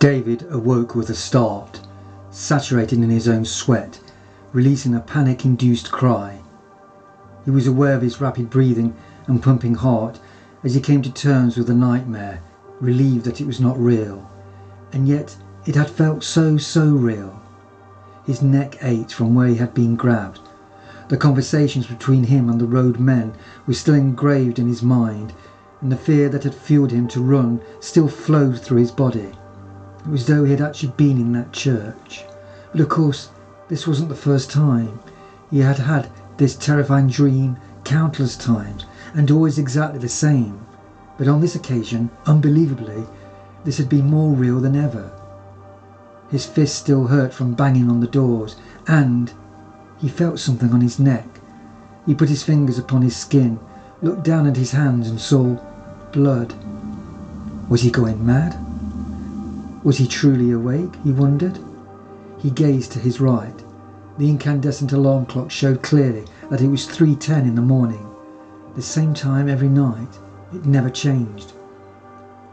David awoke with a start, saturated in his own sweat, releasing a panic-induced cry. He was aware of his rapid breathing and pumping heart as he came to terms with the nightmare, relieved that it was not real. And yet it had felt so real. His neck ached from where he had been grabbed. The conversations between him and the road men were still engraved in his mind, and the fear that had fueled him to run still flowed through his body. It was as though he had actually been in that church. But of course, this wasn't the first time. He had had this terrifying dream countless times, and always exactly the same. But on this occasion, unbelievably, this had been more real than ever. His fist still hurt from banging on the doors, and he felt something on his neck. He put his fingers upon his skin, looked down at his hands and saw blood. Was he going mad? Was he truly awake, he wondered? He gazed to his right. The incandescent alarm clock showed clearly that it was 3:10 in the morning. The same time every night. It never changed.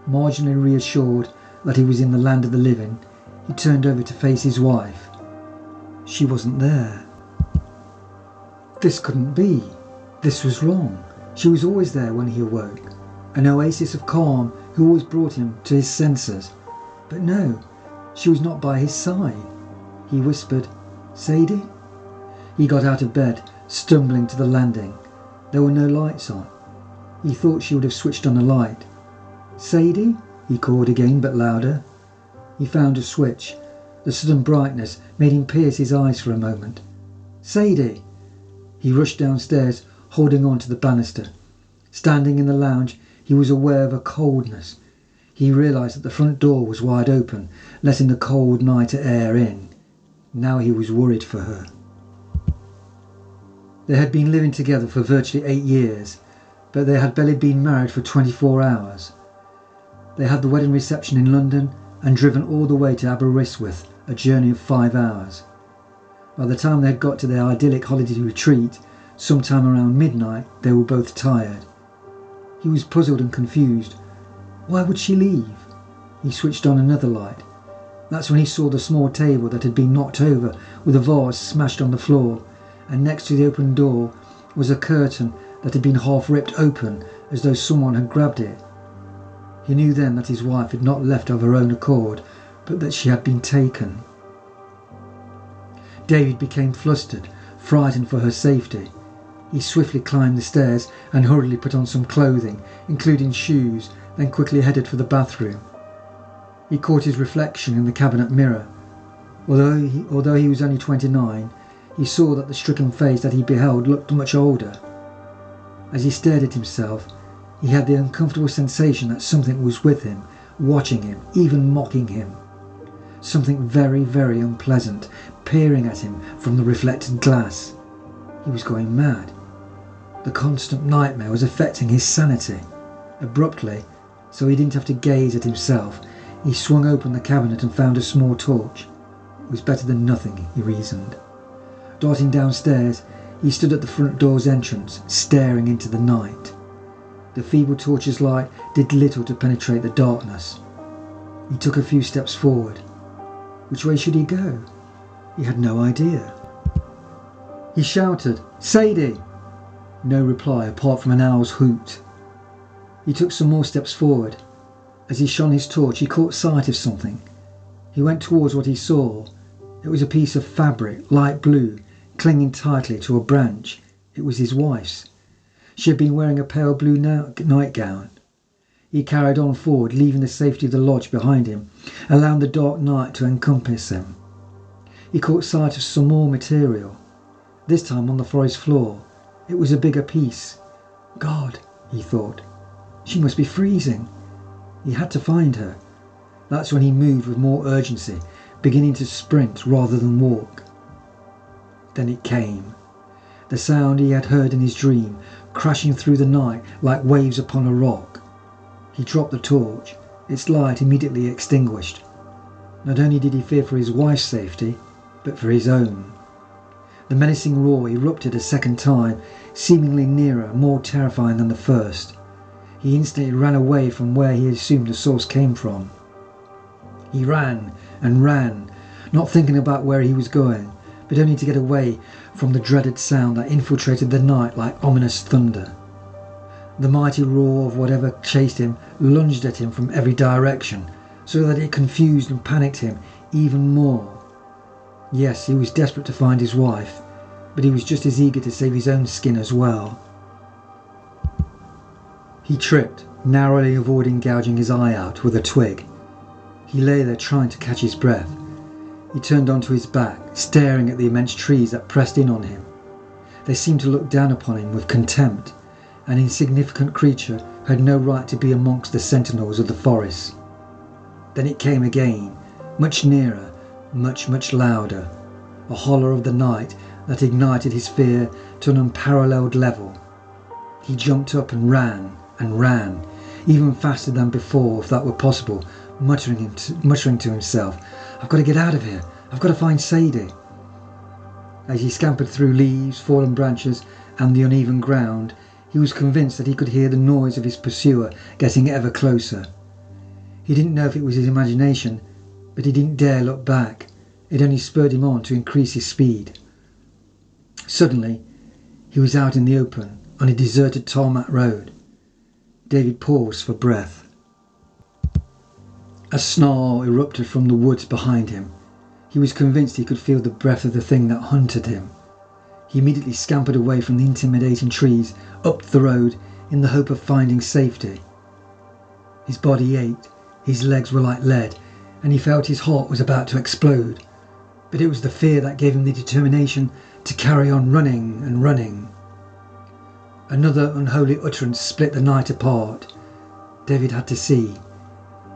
Marginally reassured that he was in the land of the living, he turned over to face his wife. She wasn't there. This couldn't be. This was wrong. She was always there when he awoke, an oasis of calm who always brought him to his senses. But no, she was not by his side. He whispered, "Sadie?" He got out of bed, stumbling to the landing. There were no lights on. He thought she would have switched on a light. "Sadie?" he called again, but louder. He found a switch. The sudden brightness made him pierce his eyes for a moment. "Sadie!" He rushed downstairs, holding on to the banister. Standing in the lounge, he was aware of a coldness. He realised that the front door was wide open, letting the cold night air in. Now he was worried for her. They had been living together for virtually 8 years, but they had barely been married for 24 hours. They had the wedding reception in London and driven all the way to Aberystwyth, a journey of 5 hours. By the time they had got to their idyllic holiday retreat, sometime around midnight, they were both tired. He was puzzled and confused. Why would she leave? He switched on another light. That's when he saw the small table that had been knocked over with a vase smashed on the floor, and next to the open door was a curtain that had been half ripped open as though someone had grabbed it. He knew then that his wife had not left of her own accord, but that she had been taken. David became flustered, frightened for her safety. He swiftly climbed the stairs and hurriedly put on some clothing, including shoes, then quickly headed for the bathroom. He caught his reflection in the cabinet mirror. Although he was only 29, he saw that the stricken face that he beheld looked much older. As he stared at himself, he had the uncomfortable sensation that something was with him, watching him, even mocking him. Something very unpleasant, peering at him from the reflected glass. He was going mad. The constant nightmare was affecting his sanity. Abruptly, so he didn't have to gaze at himself, he swung open the cabinet and found a small torch. It was better than nothing, he reasoned. Darting downstairs, he stood at the front door's entrance, staring into the night. The feeble torch's light did little to penetrate the darkness. He took a few steps forward. Which way should he go? He had no idea. He shouted, "Sadie!" No reply apart from an owl's hoot. He took some more steps forward. As he shone his torch, he caught sight of something. He went towards what he saw. It was a piece of fabric, light blue, clinging tightly to a branch. It was his wife's. She had been wearing a pale blue nightgown. He carried on forward, leaving the safety of the lodge behind him, allowing the dark night to encompass him. He caught sight of some more material, this time on the forest floor. It was a bigger piece. God, he thought, she must be freezing. He had to find her. That's when he moved with more urgency, beginning to sprint rather than walk. Then it came. The sound he had heard in his dream, crashing through the night like waves upon a rock. He dropped the torch, its light immediately extinguished. Not only did he fear for his wife's safety, but for his own. The menacing roar erupted a second time, seemingly nearer, more terrifying than the first. He instantly ran away from where he assumed the source came from. He ran and ran, not thinking about where he was going, but only to get away from the dreaded sound that infiltrated the night like ominous thunder. The mighty roar of whatever chased him lunged at him from every direction, so that it confused and panicked him even more. Yes, he was desperate to find his wife, but he was just as eager to save his own skin as well. He tripped, narrowly avoiding gouging his eye out with a twig. He lay there trying to catch his breath. He turned onto his back, staring at the immense trees that pressed in on him. They seemed to look down upon him with contempt. An insignificant creature had no right to be amongst the sentinels of the forest. Then it came again, much nearer, much, much louder, a holler of the night that ignited his fear to an unparalleled level. He jumped up and ran, even faster than before if that were possible, muttering to himself, "I've got to get out of here, I've got to find Sadie." As he scampered through leaves, fallen branches and the uneven ground, he was convinced that he could hear the noise of his pursuer getting ever closer. He didn't know if it was his imagination, but he didn't dare look back. It only spurred him on to increase his speed. Suddenly, he was out in the open, on a deserted tarmac road. David paused for breath. A snarl erupted from the woods behind him. He was convinced he could feel the breath of the thing that hunted him. He immediately scampered away from the intimidating trees, up the road, in the hope of finding safety. His body ached, his legs were like lead, and he felt his heart was about to explode. But it was the fear that gave him the determination to carry on running and running. Another unholy utterance split the night apart. David had to see.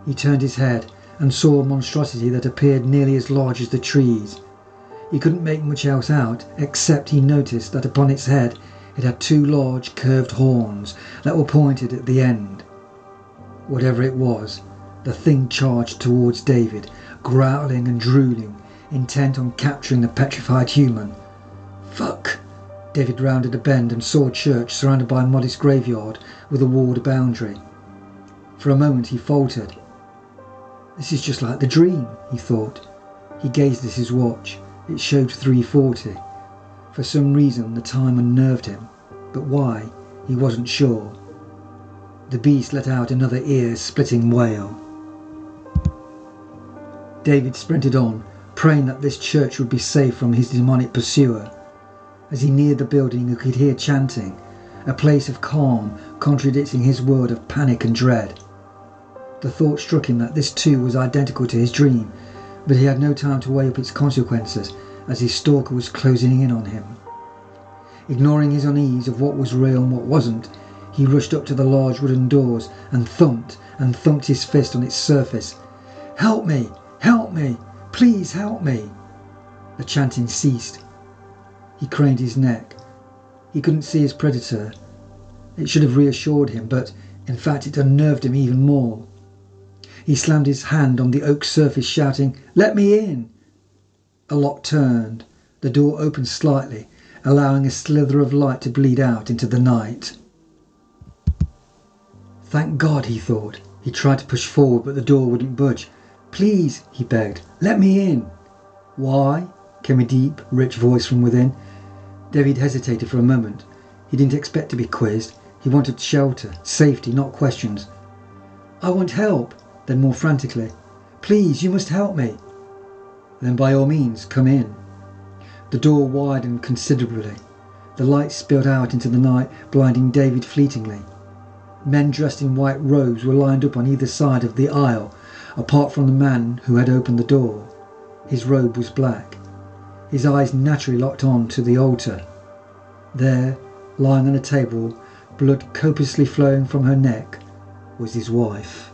He turned his head and saw a monstrosity that appeared nearly as large as the trees. He couldn't make much else out, except he noticed that upon its head it had two large curved horns that were pointed at the end. Whatever it was, the thing charged towards David, growling and drooling, intent on capturing the petrified human. Fuck! David rounded a bend and saw a church surrounded by a modest graveyard with a walled boundary. For a moment he faltered. This is just like the dream, he thought. He gazed at his watch. It showed 3:40. For some reason the time unnerved him, but why, he wasn't sure. The beast let out another ear-splitting wail. David sprinted on, praying that this church would be safe from his demonic pursuer. As he neared the building he could hear chanting, a place of calm contradicting his world of panic and dread. The thought struck him that this too was identical to his dream, but he had no time to weigh up its consequences as his stalker was closing in on him. Ignoring his unease of what was real and what wasn't, he rushed up to the large wooden doors and thumped his fist on its surface. "Help me! Help me! Please help me!" The chanting ceased. He craned his neck. He couldn't see his predator. It should have reassured him, but in fact it unnerved him even more. He slammed his hand on the oak surface, shouting, "Let me in!" A lock turned. The door opened slightly, allowing a slither of light to bleed out into the night. Thank God, he thought. He tried to push forward, but the door wouldn't budge. "Please," he begged, "let me in." "Why?" came a deep, rich voice from within. David hesitated for a moment. He didn't expect to be quizzed. He wanted shelter, safety, not questions. "I want help." Then more frantically, "Please, you must help me." "Then by all means, come in." The door widened considerably. The light spilled out into the night, blinding David fleetingly. Men dressed in white robes were lined up on either side of the aisle, apart from the man who had opened the door. His robe was black. His eyes naturally locked on to the altar. There, lying on a table, blood copiously flowing from her neck, was his wife.